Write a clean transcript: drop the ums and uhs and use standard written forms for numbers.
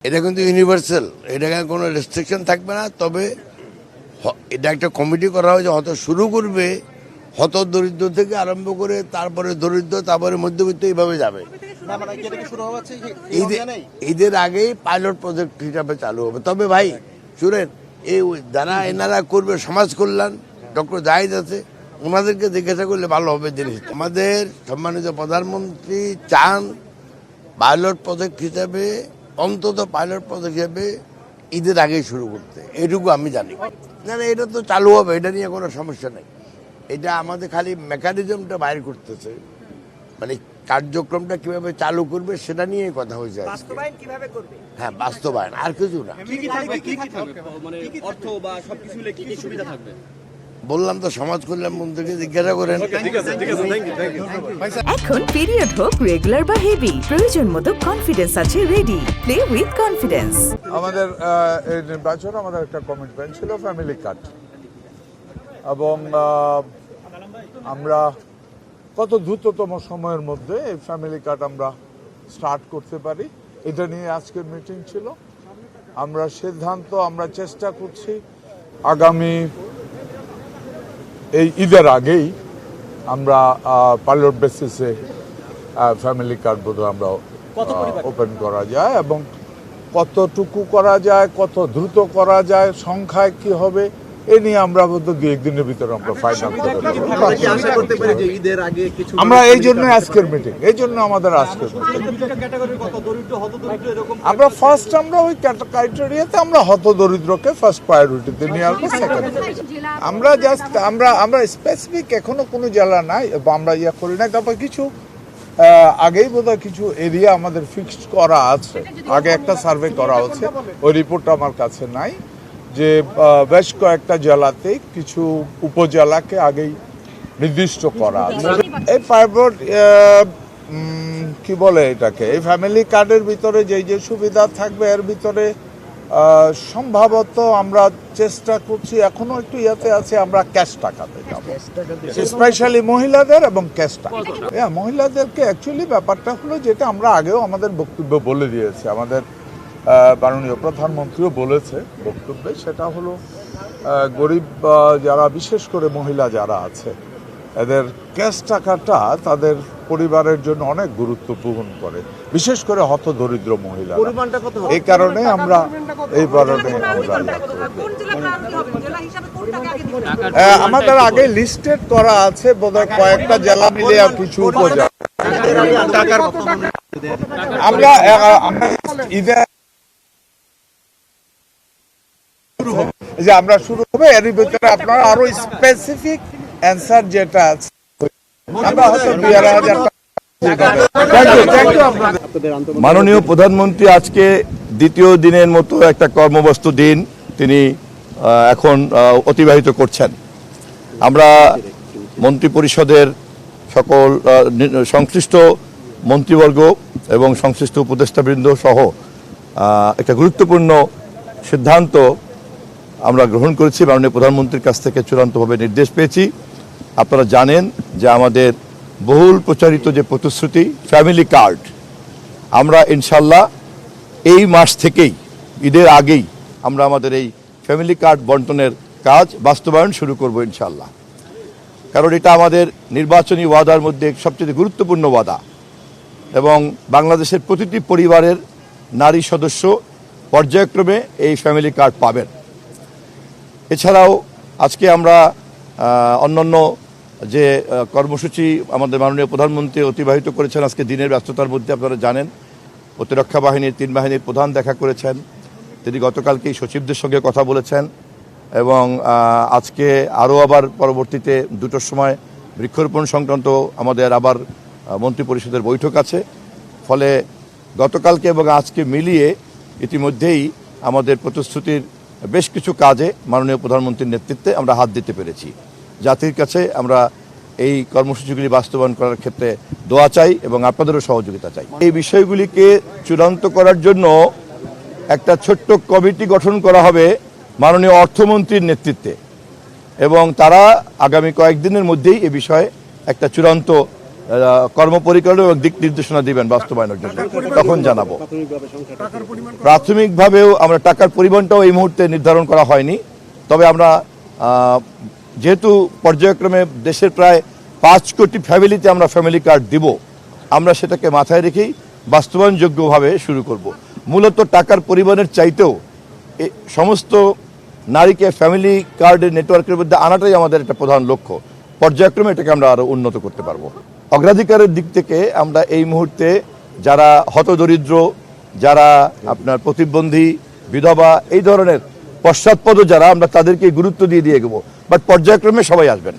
এটা কিন্তু ইউনিভার্সাল, এটা কোনো রেস্ট্রিকশন থাকবে না। তবে এটা একটা কমিটি করা হয়েছে, হয়তো শুরু করবে হত দরিদ্র থেকে আরম্ভ করে তারপরে দরিদ্র, তারপরে মধ্যবিত্ত, এইভাবে যাবে। ঈদের আগেই পাইলট প্রজেক্ট হিসাবে চালু হবে। তবে ভাই শুনেন, এই যারা এনারা করবে সমাজ কল্যাণ, ডক্টর জাহিদ আছে, ওনাদেরকে জিজ্ঞাসা করলে ভালো হবে জিনিস। আমাদের সম্মানিত প্রধানমন্ত্রী চান পাইলট প্রজেক্ট হিসাবে, অন্তত পাইলট প্রজেক্ট হিসাবে ঈদের আগেই শুরু করতে, এইটুকু আমি জানি। না না, এটা তো চালু হবে, এটা নিয়ে কোনো সমস্যা নেই। এটা আমাদের খালি মেকানিজমটা বাইর করতেছে, মানে কার্যক্রমটা কিভাবে চালু করবে সেটা নিয়ে কথা হয়েছে। হ্যাঁ, বাস্তবায়ন, আর কিছু না। বললাম তো, সমাজ কল্যাণ মন্ত্রীকে জিজ্ঞাসা করেন। এখন পিরিয়ড হোক রেগুলার বা হেভি, প্রয়োজন মতো কনফিডেন্স আছে রেডি। Play with confidence. আমাদের এই নির্বাচন আমাদের একটা কমিটমেন্ট ছিল ফ্যামিলি কার্ড, এবং আমরা কত দ্রুততম সময়ের মধ্যে এই ফ্যামিলি কার্ড আমরা স্টার্ট করতে পারি, এটা নিয়ে আজকের মিটিং ছিল। আমরা সিদ্ধান্ত, আমরা চেষ্টা করছি আগামী এই ঈদের আগেই আমরা পাইলট বেসিসে ফ্যামিলি কার্ড বোধহয় আমরা ওপেন করা যায়, এবং কতটুকু করা যায়, কত দ্রুত করা যায়, সংখ্যায় কি হবে, এ নিয়ে আমরা বোধহয় 2-1 দিনের ভিতরে আমরা ফাইনাল করে আমরা এই জন্য আজকের মিটিং, এই জন্য আমাদের আজকের আমরা ফার্স্ট আমরা ওই ক্রাইটেরিয়াতে আমরা হত দরিদ্রকে ফার্স্ট প্রায়োরিটিতে নিয়ে আসবো। আমরা জাস্ট আমরা স্পেসিফিক এখনো কোনো জেলা নাই, আমরা ইয়ে করি না। তারপর কিছু আগেই বোধহয় কিছু এরিয়া আমাদের ফিক্সড করা আছে, আগে একটা সার্ভে করা হচ্ছে, ওই রিপোর্টটা আমার কাছে নাই, যে বেশ কয়েকটা জেলাতে কিছু উপজেলাকে আগেই নির্দিষ্ট করা আছে। এই পাইলট কি বলে এটাকে, এই ফ্যামিলি কার্ডের ভিতরে যে সুবিধা থাকবে, এর ভিতরে সম্ভবত আমরা চেষ্টা করছি, এখনো একটু ইয়াতে আছে, আমরা ক্যাশ টাকাতে যাব, স্পেশালি মহিলাদের এবং ক্যাশ টাকা। মহিলাদেরকে অ্যাকচুয়ালি ব্যাপারটা হলো, যেটা আমরা আগেও আমাদের বক্তব্য বলে দিয়েছি, আমাদের মাননীয় প্রধানমন্ত্রীও বলেছে বক্তব্যে, সেটা হলো গরিব যারা, বিশেষ করে মহিলা যারা আছে, এদের ক্যাশ টাকাটা তাদের পরিবারের জন্য অনেক গুরুত্ব বহন করে, বিশেষ করে হত দরিদ্র মহিলা। এই কারণে আমরা আমাদের আগে লিস্টেড করা আছে বোধহয় কয়েকটা জেলা মিলে আর কিছু উপজেলা। আমরা ঈদের যে আমরা শুরু হবে, এর ভিতরে আপনার আরো স্পেসিফিক অ্যান্সার যেটা আছে, আমরা হয়তো 2,000 মাননীয় প্রধানমন্ত্রী আজকে দ্বিতীয় দিনের মতো একটা কর্মব্যস্ত দিন তিনি এখন অতিবাহিত করছেন। আমরা মন্ত্রী পরিষদের সকল সংশ্লিষ্ট মন্ত্রীবর্গ এবং সংশ্লিষ্ট উপদেষ্টাবৃন্দ সহ একটা গুরুত্বপূর্ণ সিদ্ধান্ত আমরা গ্রহণ করেছি। মাননীয় প্রধানমন্ত্রীর কাছ থেকে চূড়ান্তভাবে নির্দেশ পেয়েছি। আপনারা জানেন যে আমাদের বহুল প্রচারিত যে প্রতিশ্রুতি ফ্যামিলি কার্ড, আমরা ইনশাল্লাহ এই মাস থেকেই, ঈদের আগেই আমরা আমাদের এই ফ্যামিলি কার্ড বন্টনের কাজ বাস্তবায়ন শুরু করব ইনশাল্লাহ। কারণ এটা আমাদের নির্বাচনী ওয়াদার মধ্যে সবচেয়ে গুরুত্বপূর্ণ ওয়াদা, এবং বাংলাদেশের প্রতিটি পরিবারের নারী সদস্য পর্যায়ক্রমে এই ফ্যামিলি কার্ড পাবেন। এছাড়াও আজকে আমরা অন্যান্য যে কর্মসূচি আমাদের মাননীয় প্রধানমন্ত্রী অতিবাহিত করেছেন আজকে দিনের ব্যস্ততার মধ্যে, আপনারা জানেন প্রতিরক্ষা বাহিনীর 3 বাহিনীর প্রধান দেখা করেছেন, তিনি গতকালকেই সচিবদের সঙ্গে কথা বলেছেন, এবং আজকে আরও আবার পরবর্তীতে 2টোর সময় বৃক্ষরোপণ সংক্রান্ত আমাদের আবার মন্ত্রী পরিষদের বৈঠক আছে। ফলে গতকালকে এবং আজকে মিলিয়ে ইতিমধ্যেই আমাদের প্রতিশ্রুতির বেশ কিছু কাজে মাননীয় প্রধানমন্ত্রীর নেতৃত্বে আমরা হাত দিতে পেরেছি। জাতির কাছে আমরা এই কর্মসূচিগুলি বাস্তবায়ন করার ক্ষেত্রে দোয়া চাই এবং আপনাদেরও সহযোগিতা চাই। এই বিষয়গুলিকে চূড়ান্ত করার জন্য একটা ছোট্ট কমিটি গঠন করা হবে মাননীয় অর্থমন্ত্রীর নেতৃত্বে, এবং তারা আগামী কয়েকদিনের মধ্যেই এ বিষয়ে একটা চূড়ান্ত কর্মপরিকল্পনা এবং দিক নির্দেশনা দিবেন বাস্তবায়নের জন্য, তখন জানাবো। প্রাথমিকভাবেও আমরা টাকার পরিমাণটাও এই মুহূর্তে নির্ধারণ করা হয়নি, তবে আমরা যেহেতু পর্যায়ক্রমে দেশের প্রায় 5 কোটি ফ্যামিলিতে আমরা ফ্যামিলি কার্ড দিব, আমরা সেটাকে মাথায় রেখেই বাস্তবায়নযোগ্যভাবে শুরু করব। মূলত টাকার পরিমাণের চাইতেও সমস্ত নারীকে ফ্যামিলি কার্ডের নেটওয়ার্কের মধ্যে আনাটাই আমাদের একটা প্রধান লক্ষ্য। পর্যায়ক্রমে এটাকে আমরা আরো উন্নত করতে পারবো। অগ্রাধিকারের দিক থেকে আমরা এই মুহূর্তে যারা হতদরিদ্র, যারা আপনার প্রতিবন্ধী, বিধবা, এই ধরনের পশ্চাৎপদ যারা, আমরা তাদেরকে গুরুত্ব দিয়ে এগোবো, বাট পর্যায়ক্রমে সবাই আসবেন।